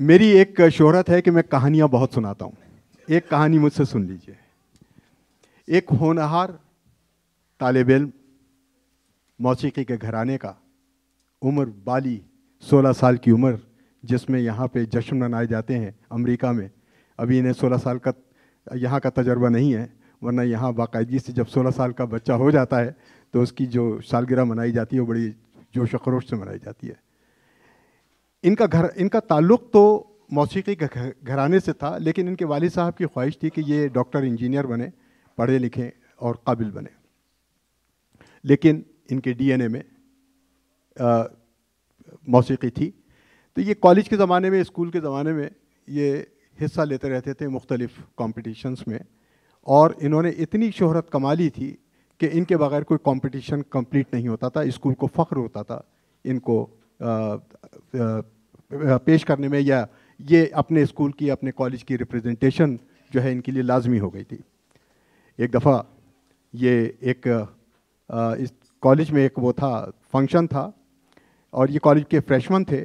मेरी एक शोहरत है कि मैं कहानियाँ बहुत सुनाता हूँ। एक कहानी मुझसे सुन लीजिए। एक होनहार तालिब इल्म मौसीकी के घराने का, उम्र बाली 16 साल की उम्र, जिसमें यहाँ पे जश्न मनाए जाते हैं अमेरिका में। अभी इन्हें 16 साल का यहाँ का तजर्बा नहीं है, वरना यहाँ बाकायदगी से जब 16 साल का बच्चा हो जाता है तो उसकी जो सालगिरह मनाई जाती है वो बड़ी जोश खरोश से मनाई जाती है। इनका ताल्लुक़ तो मौसीकी के घराने से था, लेकिन इनके वालिद साहब की ख्वाहिश थी कि ये डॉक्टर इंजीनियर बने, पढ़े लिखें और काबिल बने। लेकिन इनके डीएनए में मौसीकी थी। तो ये कॉलेज के ज़माने में, स्कूल के ज़माने में ये हिस्सा लेते रहते थे मुख्तलिफ़ कॉम्पिटिशन्स में, और इन्होंने इतनी शोहरत कमा ली थी कि इनके बगैर कोई कंपटीशन कंप्लीट नहीं होता था। स्कूल को फ़ख्र होता था इनको पेश करने में, या ये अपने स्कूल की, अपने कॉलेज की रिप्रेजेंटेशन जो है इनके लिए लाजमी हो गई थी। एक दफ़ा ये इस कॉलेज में एक वो था, फंक्शन था, और ये कॉलेज के फ्रेशमैन थे।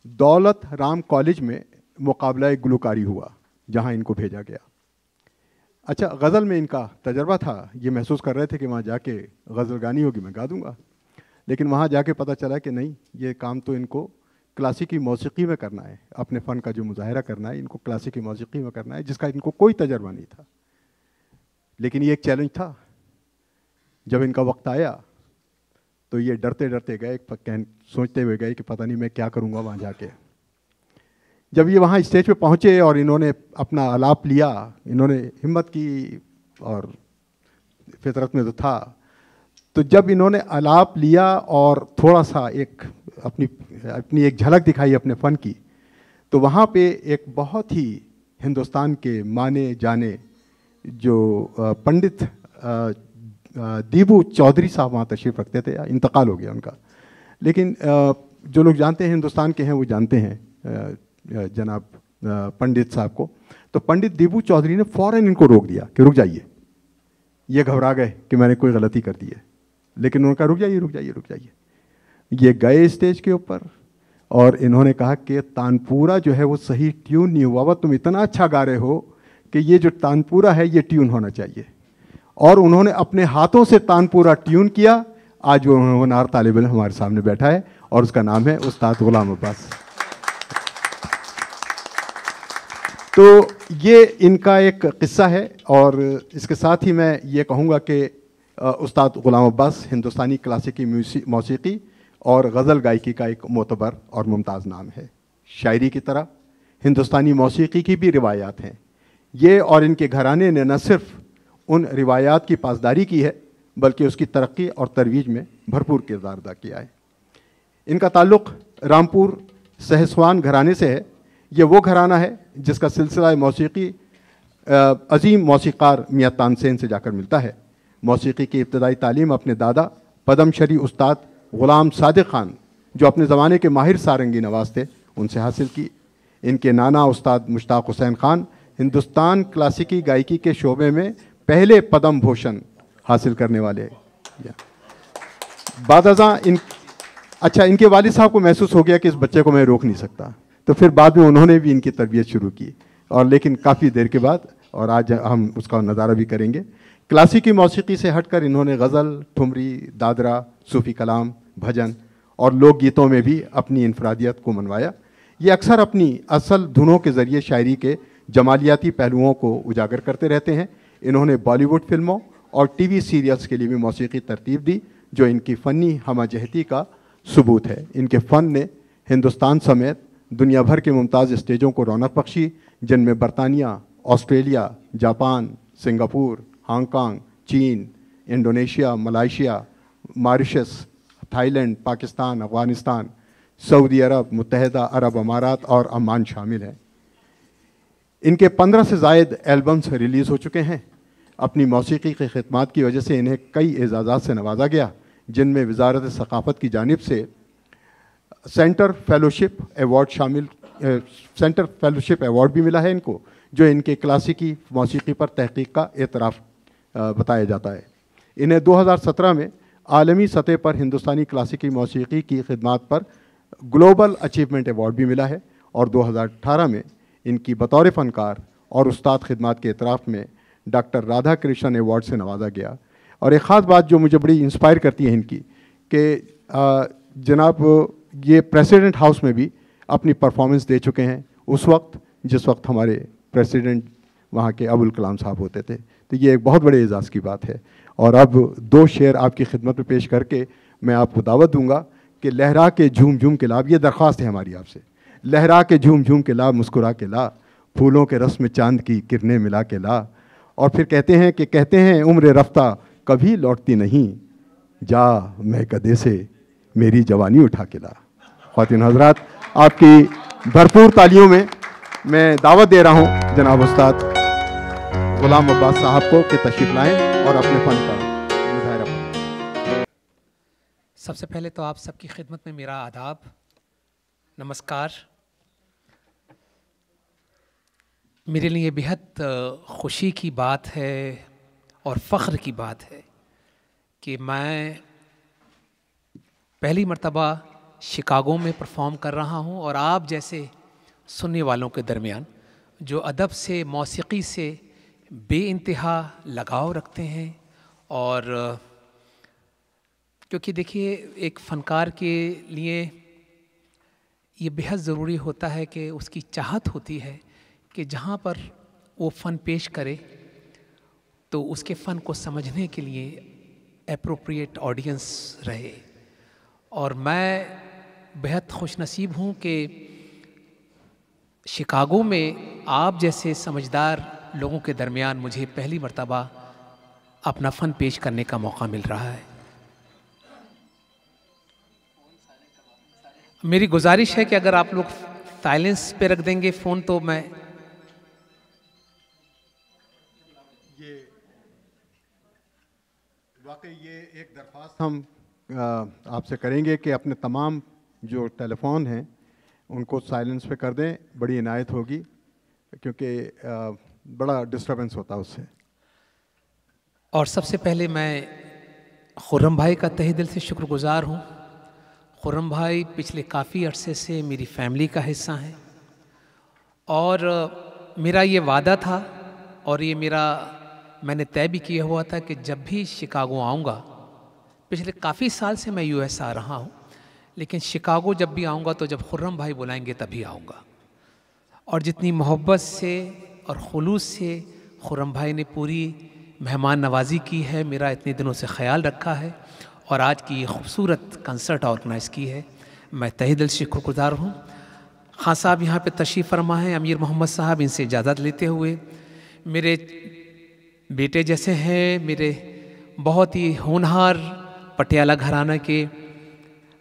दौलत राम कॉलेज में मुकाबला गुलकारी हुआ, जहाँ इनको भेजा गया। अच्छा, गज़ल में इनका तजर्बा था, ये महसूस कर रहे थे कि वहाँ जाके गज़ल गानी होगी, मैं गा दूँगा। लेकिन वहाँ जाके पता चला कि नहीं, ये काम तो इनको क्लासिकी मौसीकी में करना है। अपने फ़न का जो मुज़ाहिरा करना है इनको क्लासिकी मौसीकी में करना है, जिसका इनको कोई तजर्बा नहीं था। लेकिन ये एक चैलेंज था। जब इनका वक्त आया तो ये डरते डरते गए, सोचते हुए गए कि पता नहीं मैं क्या करूँगा वहाँ जाके। जब ये वहाँ स्टेज पे पहुँचे और इन्होंने अपना आलाप लिया, इन्होंने हिम्मत की, और फितरत में तो था। तो जब इन्होंने आलाप लिया और थोड़ा सा अपनी एक झलक दिखाई अपने फ़न की, तो वहाँ पे एक बहुत ही हिंदुस्तान के माने जाने जो पंडित दीबू चौधरी साहब वहाँ तशरीफ़ रखते थे। इंतकाल हो गया उनका, लेकिन जो लोग जानते हैं हिंदुस्तान के हैं वो जानते हैं जनाब पंडित साहब को। तो पंडित दीबू चौधरी ने फ़ौरन इनको रोक दिया कि रुक जाइए। ये घबरा गए कि मैंने कोई गलती कर दी है, लेकिन उन्होंने कहा रुक जाइए, रुक जाइए, रुक जाइए। ये गए स्टेज के ऊपर और इन्होंने कहा कि तानपुरा जो है वो सही ट्यून नहीं हुआ हुआ, तुम इतना अच्छा गा रहे हो कि ये जो तानपुरा है ये ट्यून होना चाहिए। और उन्होंने अपने हाथों से तानपुरा ट्यून किया। आज वो होनहार तालिब इल्म हमारे सामने बैठा है और उसका नाम है उस्ताद गुलाम अब्बास। तो ये इनका एक किस्सा है, और इसके साथ ही मैं ये कहूँगा कि उस्ताद गुलाम अब्बास हिंदुस्तानी क्लासिकी मौसीकी और गज़ल गायकी का एक मोतबर और मुमताज़ नाम है। शायरी की तरह हिंदुस्तानी मौसीकी की भी रिवायात हैं। ये और इनके घराने ने न सिर्फ उन रिवायात की पासदारी की है, बल्कि उसकी तरक्की और तरवीज में भरपूर किरदार अदा किया है। इनका ताल्लुक़ रामपुर सहसवान घराने से है। ये वो घराना है जिसका सिलसिला मौसीकी अजीम मौसीकार मियां तानसेन से जाकर मिलता है। मौसीकी की इब्तदाई तालीम अपने दादा पद्मश्री उस्ताद ग़ुलाम सादिक ख़ान, जो अपने ज़माने के माहिर सारंगी नवाज थे, उनसे हासिल की। इनके नाना उस्ताद मुश्ताक हुसैन ख़ान हिंदुस्तान क्लासिकी गायकी के शोबे में पहले पद्म भूषण हासिल करने वाले। अच्छा, इनके वालिद साहब को महसूस हो गया कि इस बच्चे को मैं रोक नहीं सकता, तो फिर बाद में उन्होंने भी इनकी तरबियत शुरू की, और लेकिन काफ़ी देर के बाद, और आज हम उसका नज़ारा भी करेंगे। क्लासिकी मौसीकी से हटकर इन्होंने गज़ल, ठुमरी, दादरा, सूफ़ी कलाम, भजन और लोकगीतों में भी अपनी इनफरादियत को मनवाया। ये अक्सर अपनी असल धुनों के ज़रिए शायरी के जमालियाती पहलुओं को उजागर करते रहते हैं। इन्होंने बॉलीवुड फिल्मों और टीवी सीरियल्स के लिए भी मौसीकी तरतीब दी, जो इनकी फ़नी हमजहती का सबूत है। इनके फ़न ने हिंदुस्तान समेत दुनिया भर के मुमताज़ स्टेजों को रौनक बख्शी, जिनमें बरतानिया, ऑस्ट्रेलिया, जापान, सिंगापुर, हांगकांग, चीन, Indonesia, Malaysia, Mauritius, Thailand, Pakistan, Afghanistan, सऊदी अरब, मुत्तहिदा अरब अमारात और अमान शामिल हैं। इनके 15 से ज़ायद एल्बम्स रिलीज़ हो चुके हैं। अपनी मौसीकी की खिदमत की वजह से इन्हें कई एजाज़ात से नवाजा गया, जिनमें वज़ारत सक़ाफ़त की जानिब से सेंटर फेलोशिप अवार्ड भी मिला है इनको, जो इनके क्लासिकी मौसीकी पर तहक़ीक़ का एतराफ़ बताया जाता है। इन्हें 2017 में आलमी सतह पर हिंदुस्तानी क्लासिकी मौसीकी की खिदमत पर ग्लोबल अचीवमेंट अवार्ड भी मिला है, और 2018 में इनकी बतौर फ़नकार और उस्ताद खिदमत के एतराफ़ में डॉक्टर राधा कृष्णन अवार्ड से नवाजा गया। और एक ख़ास बात जो मुझे बड़ी इंस्पायर करती है इनकी कि जनाब ये प्रेसिडेंट हाउस में भी अपनी परफॉर्मेंस दे चुके हैं उस वक्त जिस वक्त हमारे प्रेसिडेंट वहाँ के अबुल कलाम साहब होते थे। तो ये एक बहुत बड़े एजाज़ की बात है। और अब 2 शेर आपकी खिदमत में पेश करके मैं आपको दावत दूंगा कि लहरा के झूम झूम के लाभ, ये दरख्वास्त है हमारी आपसे, लहरा के झूम झूम के ला, मुस्कुरा के ला, फूलों के रस में चांद की किरणें मिला के ला। और फिर कहते हैं उम्र रफ्ता कभी लौटती नहीं, जा मैं कदे से मेरी जवानी उठा के ला। ख्वातीन हजरात, आपकी भरपूर तालियों में मैं दावत दे रहा हूँ जनाब उस्ताद गुलाम अब्बास साहब को कि तशरीफ लाएं और अपने फन का मुजाहरा करें। सबसे पहले तो आप सबकी खिदमत में मेरा आदाब, नमस्कार। मेरे लिए बेहद खुशी की बात है और फ़ख्र की बात है कि मैं पहली मर्तबा शिकागो में परफॉर्म कर रहा हूँ और आप जैसे सुनने वालों के दरमियान जो अदब से, मौसीकी से बेइंतहा लगाव रखते हैं। और क्योंकि देखिए एक फ़नकार के लिए ये बेहद ज़रूरी होता है कि उसकी चाहत होती है कि जहाँ पर वो फ़न पेश करे तो उसके फ़न को समझने के लिए एप्रोप्रिएट ऑडियंस रहे। और मैं बेहद खुशनसीब हूँ कि शिकागो में आप जैसे समझदार लोगों के दरमियान मुझे पहली मर्तबा अपना फ़न पेश करने का मौका मिल रहा है। मेरी गुजारिश है कि अगर आप लोग साइलेंस पे रख देंगे फ़ोन तो मैं वाकई ये एक दरख्वास्त हम आपसे करेंगे कि अपने तमाम जो टेलीफोन हैं उनको साइलेंस पे कर दें, बड़ी इनायत होगी क्योंकि बड़ा डिस्टर्बेंस होता है उससे। और सबसे पहले मैं खुर्रम भाई का तहे दिल से शुक्रगुजार हूँ। खुर्रम भाई पिछले काफ़ी अरसे से मेरी फैमिली का हिस्सा हैं और मेरा ये वादा था और ये मैंने तय भी किया हुआ था कि जब भी शिकागो आऊँगा, पिछले काफ़ी साल से मैं यूएस आ रहा हूँ, लेकिन शिकागो जब भी आऊँगा तो जब खुर्रम भाई बुलाएंगे तभी आऊँगा। और जितनी मोहब्बत से और खुलूस से खुर्रम भाई ने पूरी मेहमान नवाजी की है, मेरा इतने दिनों से ख्याल रखा है और आज की ये खूबसूरत कंसर्ट ऑर्गेनाइज़ की है, मैं तहे दिल से शुक्रगुजार हूँ। खान साहब यहाँ पे तशरीफ़ फरमा हैं, अमीर मोहम्मद साहब, इनसे इजाज़त लेते हुए मेरे बेटे जैसे हैं, मेरे बहुत ही होनहार पटियाला घराना के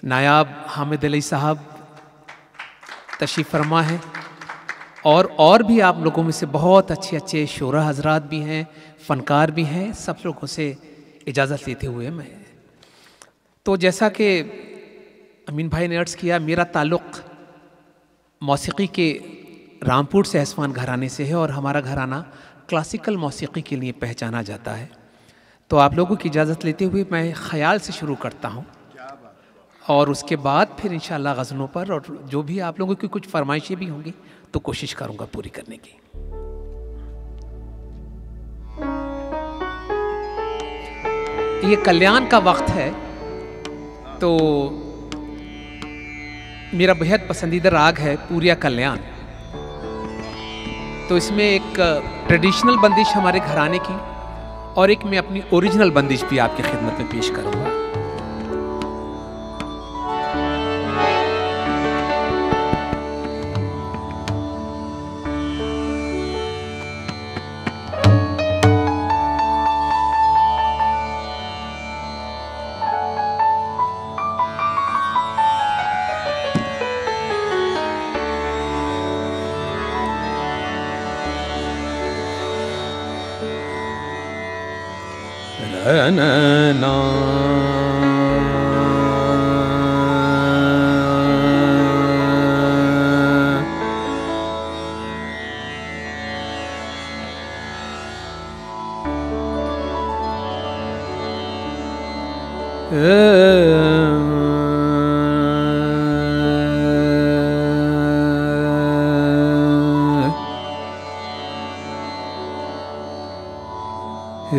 नायाब हामिद अली साहब तशरीफ़ फरमा हैं और भी आप लोगों में से बहुत अच्छे अच्छे शोरा हजरात भी हैं, फ़नकार भी हैं। सब लोगों से इजाज़त लेते हुए मैं तो जैसा कि अमीन भाई ने अर्ज़ किया, मेरा ताल्लुक़ मौसीकी के रामपुर से एहसान घराने से है और हमारा घराना क्लासिकल मौसीकी के लिए पहचाना जाता है। तो आप लोगों की इजाज़त लेते हुए मैं ख़याल से शुरू करता हूँ और उसके बाद फिर इंशाअल्लाह ग़ज़लों पर और जो भी आप लोगों की कुछ फरमाइशें भी होंगी तो कोशिश करूँगा पूरी करने की। ये कल्याण का वक्त है तो मेरा बेहद पसंदीदा राग है पूरिया कल्याण। तो इसमें एक ट्रेडिशनल बंदिश हमारे घराने की और एक मैं अपनी ओरिजिनल बंदिश भी आपकी खिदमत में पेश करूँगा।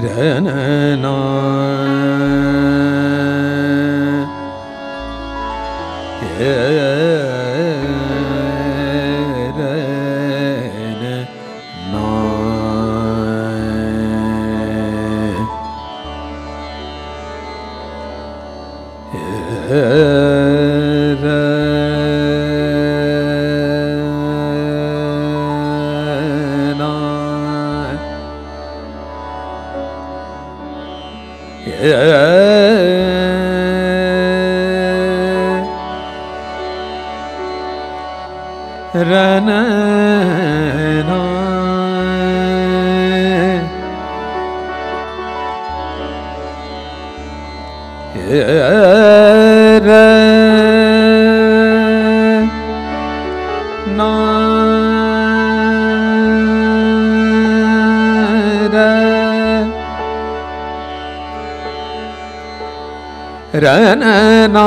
रनना रनना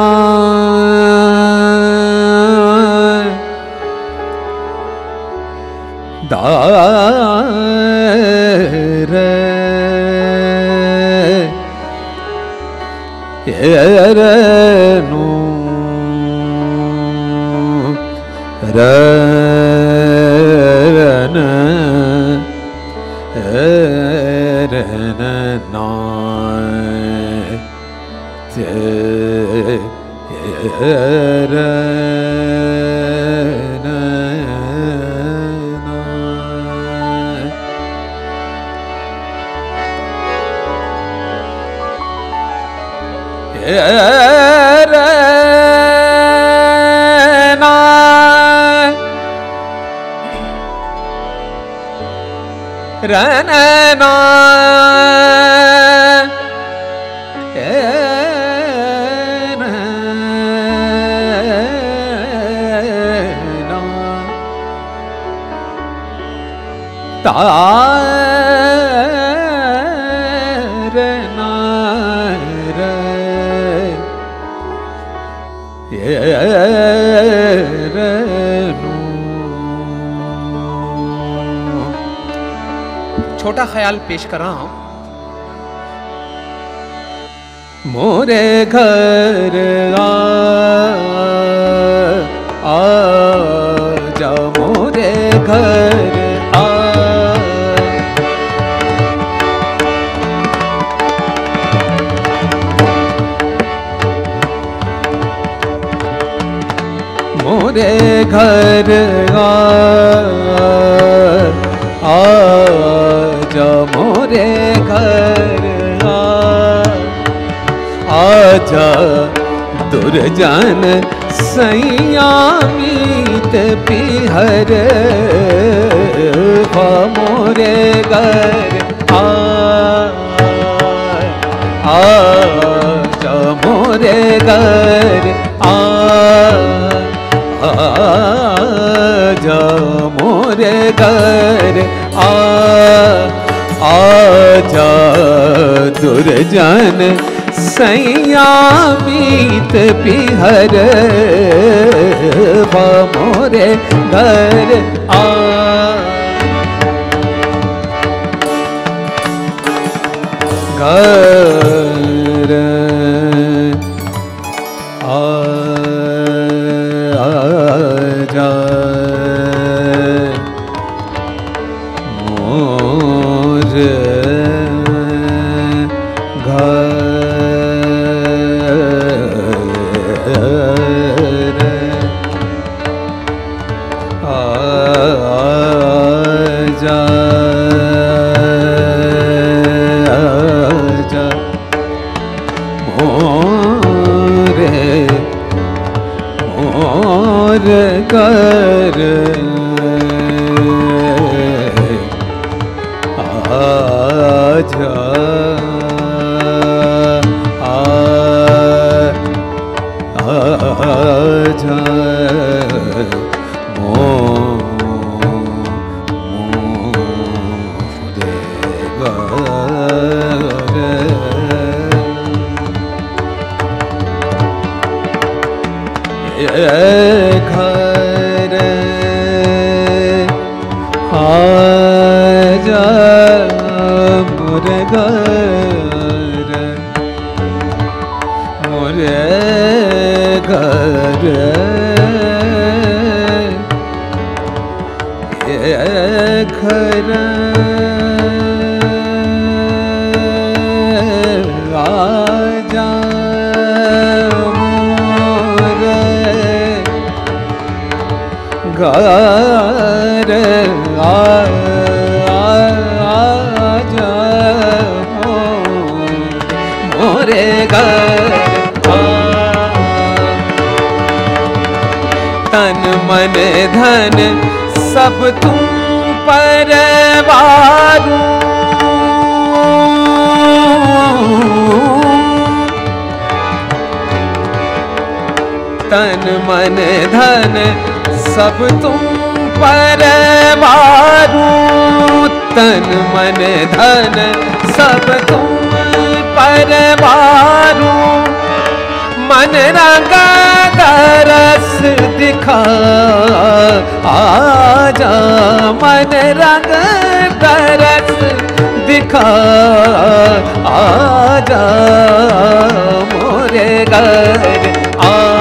दार नो रन रनना रनना छोटा ख्याल पेश कर रहा हूं। मोरे घर आ जा मोरे घर आ मोरे घर आ जा मोरे घर आजा दुर्जन सैया मीत पिहर मोरे घर आजा मोरे घर आजा मोरे घर आजा दुर्जन सैया मीत पिहर मोरे घर आ घर आजा मोरे कर आजा आजा घर आजा मोरे घर घर घर आजा मोरे घर आजा मोरे घर तन मन धन सब तुम पर वारू तन मन धन सब तुम पर वारू तन मन धन सब तुम पर वारू मन रंग रस दिखा आजा मन रंग रस दिखा आजा मोरे घर आ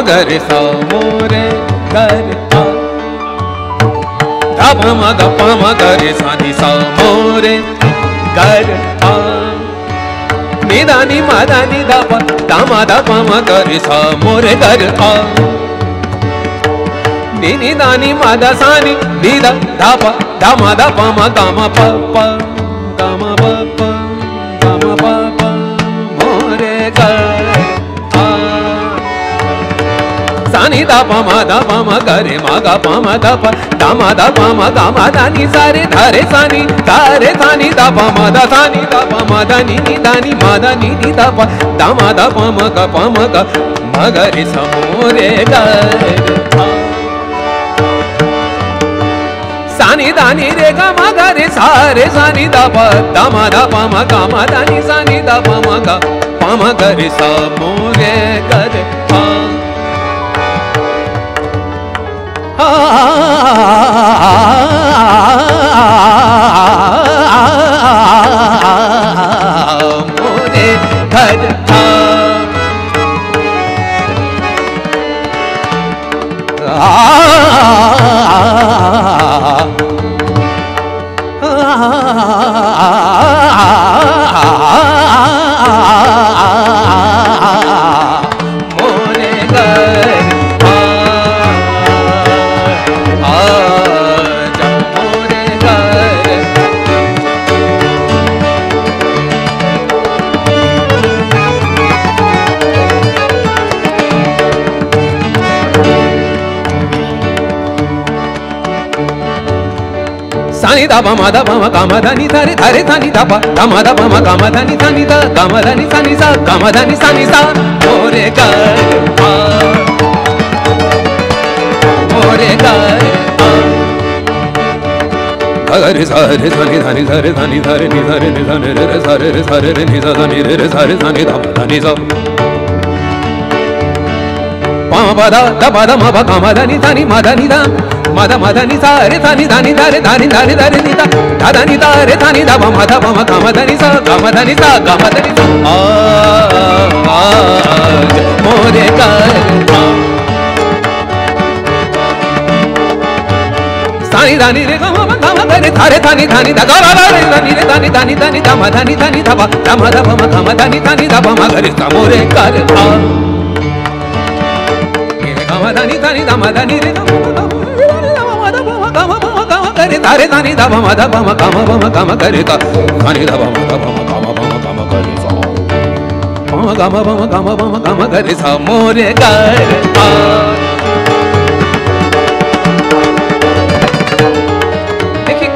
गर सा मोरे घर आ धप मग पम गर सा नि सा मोरे घर आ निदा नि मदा नि धप धमा धप म गर सा मोरे घर आ नि नि दा नि मदा सा नि निदा धप धमा धप म गम प प गम प प गम प प मोरे घर सानी दा प म दा प म गरे म ग प म दा प दा म दा प म ग म दा नि सा रे धा रे सा नि दा प म दा सा नि दा प म दा नि दा नि म दा नि दा प दा म दा प म ग म ग रे सा मोरे घर सानी दा नि रे ग म ग रे सा नि दा प दा म दा प म ग म दा नि सा नि दा प म ग प म ग रे सा मोरे घर मोरे घर मोरे घर सानी दा प म दा प म ग म दा नि धा रे धा रे धा नि दा प दा म दा प म ग म दा नि धा नि दा ग म दा नि सा नि सा ग म दा नि सा नि सा मोरे घर मोरे घर रे सा रे सा नि धा नि सा रे धा नि धा रे नि धा रे नि धा नि रे रे सा रे नि सा धा नि रे सा रे सा नि धा धा नि सा पा मा दा दा मा दा मा पा गा मा दा नि धा नि मा दा नि धा मा दा नि सा रे धा नि धा नि धा रे धा नि धा रे धा रे नि धा धा नि धा रे धा नि धा मा धा मा गा मा दा नि सा गा मा दा नि सा गा मा दा नि सा मोरे करता सानी दानी रे गा मा गा मा गा रे थारे थानी धानी धा गा रा रे दानी रे दानी दानी दानी धा मा धानी धानी धा मा धा मा गा मा धानी धानी धा मा गा रे सा मोरे करता गा मा धानी धानी धा मा धानी रे गा मा गा मा गा रे तारे धानी धा मा धा मा गा मा गा रे गा धानी धा मा धा मा गा मा गा रे सा मा गा मा गा रे सा मोरे करता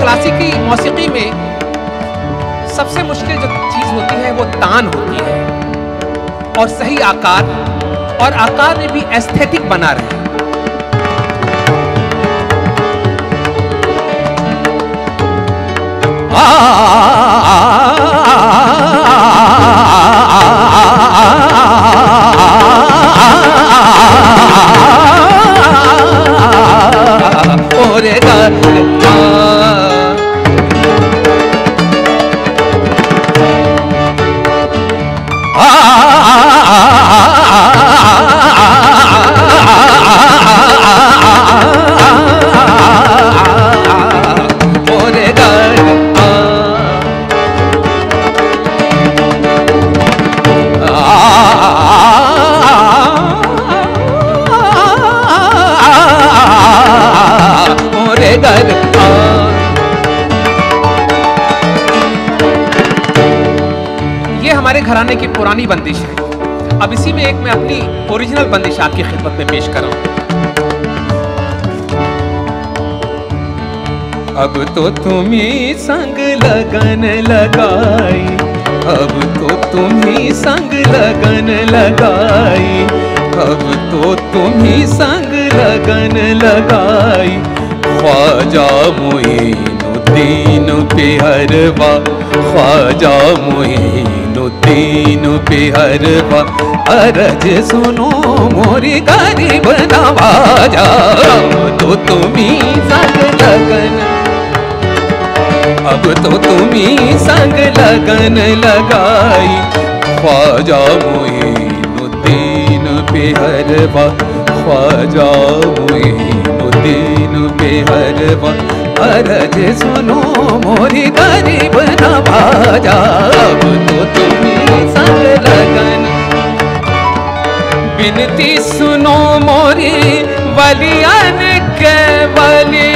क्लासिकी मौसीकी में सबसे मुश्किल जो चीज होती है वो तान होती है और सही आकार, और आकार में भी एस्थेटिक बना रहे। ये हमारे घराने की पुरानी बंदिश है। अब इसी में एक मैं अपनी ओरिजिनल बंदिश आपकी खिदमत में पेश कर रहा हूं। अब तो तुम्ही संग लगन लगाई, अब तो तुम्ही संग लगन लगाई, अब तो तुम्ही संग लगन लगाई। ख्वाजा मोइनुद्दीन पेहरवा, ख्वाजा मोइनुद्दीन पेहरवा, अरज सुनो मोरी गरीब नवाजा। तो तुम्ही संग लगन, अब तो तुम्ही संग लगन लगाई। ख्वाजा मोइनुद्दीन पेहरवा, ख्वाजा मोइनुद्दीन पेहरवा, अरज सुनो मोरी गरीब नवाजा। अब तो तुम्ही संग लगन, बिनती सुनो मोरी वलियन के वली।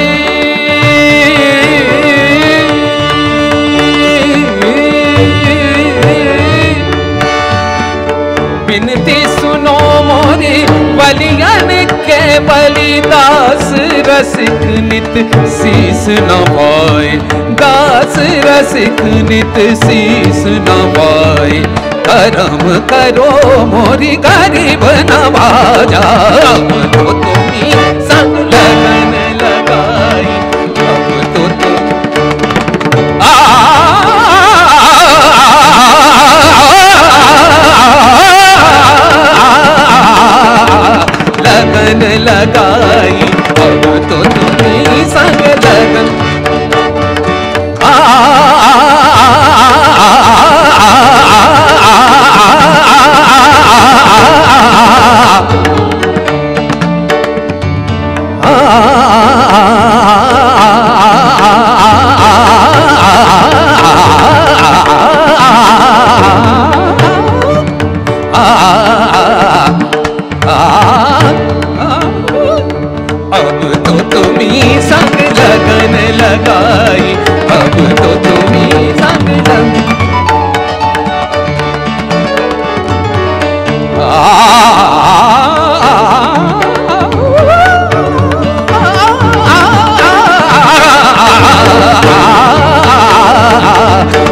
बिनती सुनो मोरी वलियन के बलि। दास रसिक नित शीस नवाए, दास रसिक नित शीस नवाए। करम करो मोरी गरीब नवाजा। अब तो तुम्ही संग लगन लगाई, अब तो तुम लगन लगाई। अब तो तुम्ही संग लगन अब तो तुम्ही संग लगन लगाई, अब तो तुम्ही संग लगन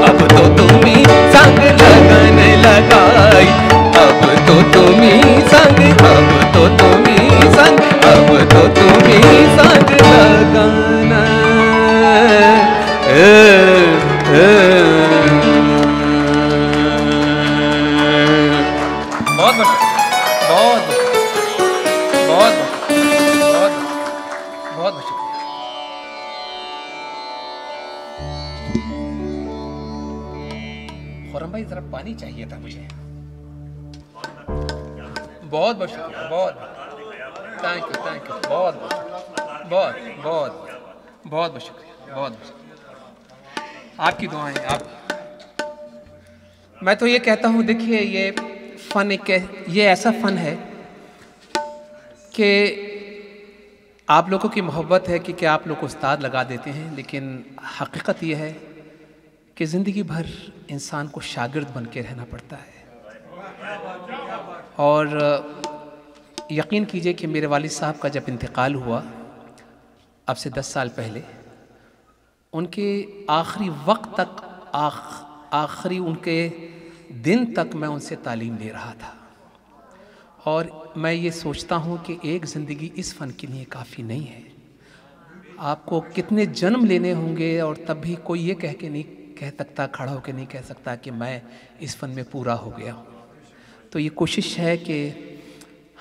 अब तो तुम्ही संग लगन लगाई, अब तो तुम्ही संग, अब तो तुम्ही संग, अब तो तुम्ही संग लगन बहुत बहुत बहुत बहुत शुक्रिया। खुर्रम भाई, जरा पानी चाहिए था मुझे। बहुत बहुत शुक्रिया, बहुत थैंक यू, बहुत बहुत बहुत बहुत शुक्रिया, बहुत आपकी दुआएं। आप, मैं तो ये कहता हूँ, देखिए ये फ़न ये ऐसा फ़न है कि आप लोगों की मोहब्बत है कि आप लोग को उस्ताद लगा देते हैं, लेकिन हकीकत ये है कि ज़िंदगी भर इंसान को शागिर्द बन के रहना पड़ता है। और यकीन कीजिए कि मेरे वालिद साहब का जब इंतकाल हुआ अब से 10 साल पहले, उनके आखिरी वक्त तक, आखिरी उनके दिन तक मैं उनसे तालीम ले रहा था। और मैं ये सोचता हूँ कि एक ज़िंदगी इस फ़न के लिए काफ़ी नहीं है। आपको कितने जन्म लेने होंगे और तब भी कोई ये कह के नहीं कह सकता, खड़ा होकर नहीं कह सकता कि मैं इस फ़न में पूरा हो गया हूँ। तो ये कोशिश है कि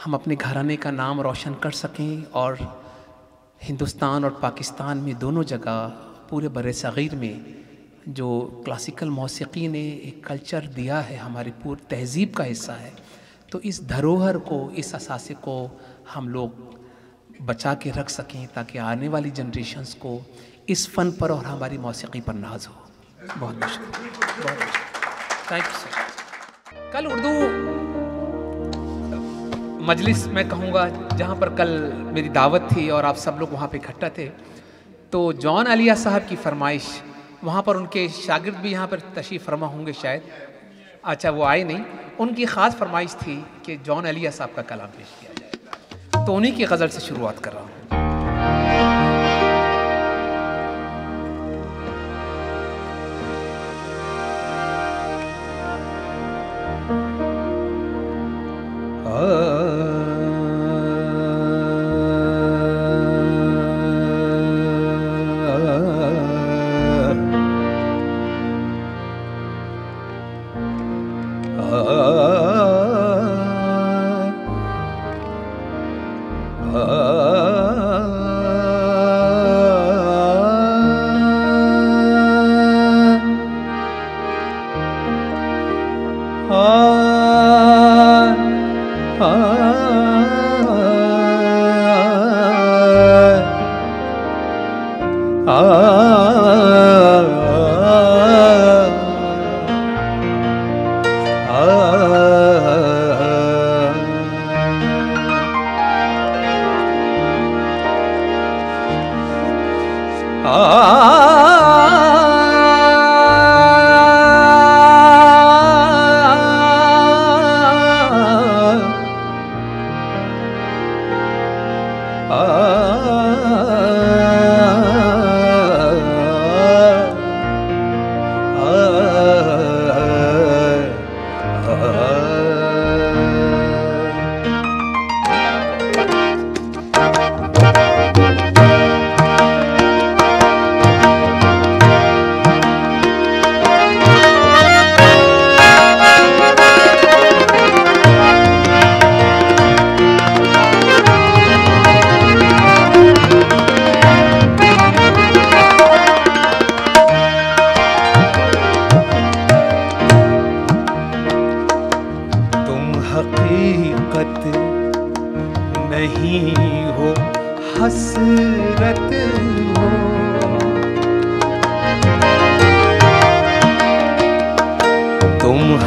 हम अपने घराने का नाम रोशन कर सकें और हिंदुस्तान और पाकिस्तान में दोनों जगह, पूरे बर्र-ए-सग़ीर में जो क्लासिकल मौसीक़ी ने एक कल्चर दिया है, हमारी पूरी तहज़ीब का हिस्सा है, तो इस धरोहर को, इस असासे को हम लोग बचा के रख सकें ताकि आने वाली जनरेशन्स को इस फ़न पर और हमारी मौसीक़ी पर नाज हो। बहुत बहुत शुक्रिया, बहुत थैंक यू सर। कल उर्दू मजलिस मैं कहूँगा जहाँ पर कल मेरी दावत थी और आप सब लोग वहाँ पे इकट्ठा थे, तो जॉन अलिया साहब की फरमाइश, वहाँ पर उनके शागिर्द भी यहाँ पर तशरीफ़ फरमा होंगे शायद, अच्छा वो आए नहीं, उनकी ख़ास फरमाइश थी कि जॉन अलिया साहब का कलाम पेश किया जाए, तो उन्हीं की गज़ल से शुरुआत कर रहा हूँ।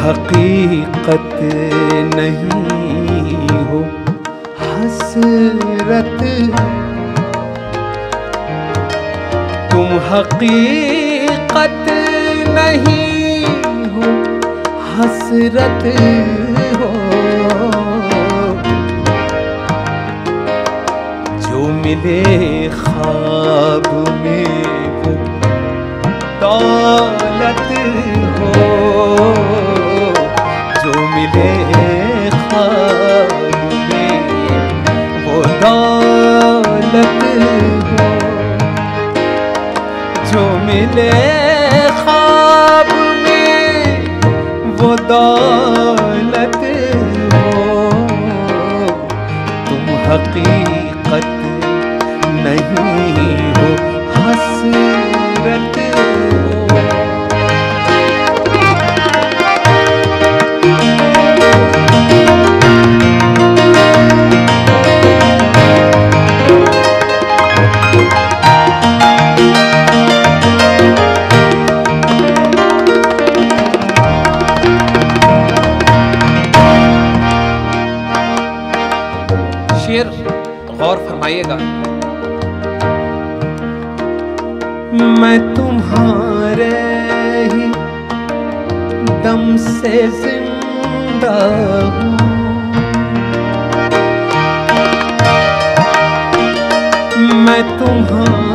हकीकत नहीं हो हसरत, तुम हकीकत नहीं हो हसरत हो, जो मिले ख्वाब में वो दौलत हो, जो मिले ख्वाब में वो दौलत हो, जो मिले ख्वाब में वो दौलत हो, हकीकत नहीं हो हसरत हो। शेर गौर फरमाइएगा। मैं तुम्हारे ही दम से जिंदा हूँ, मैं तुम्हारे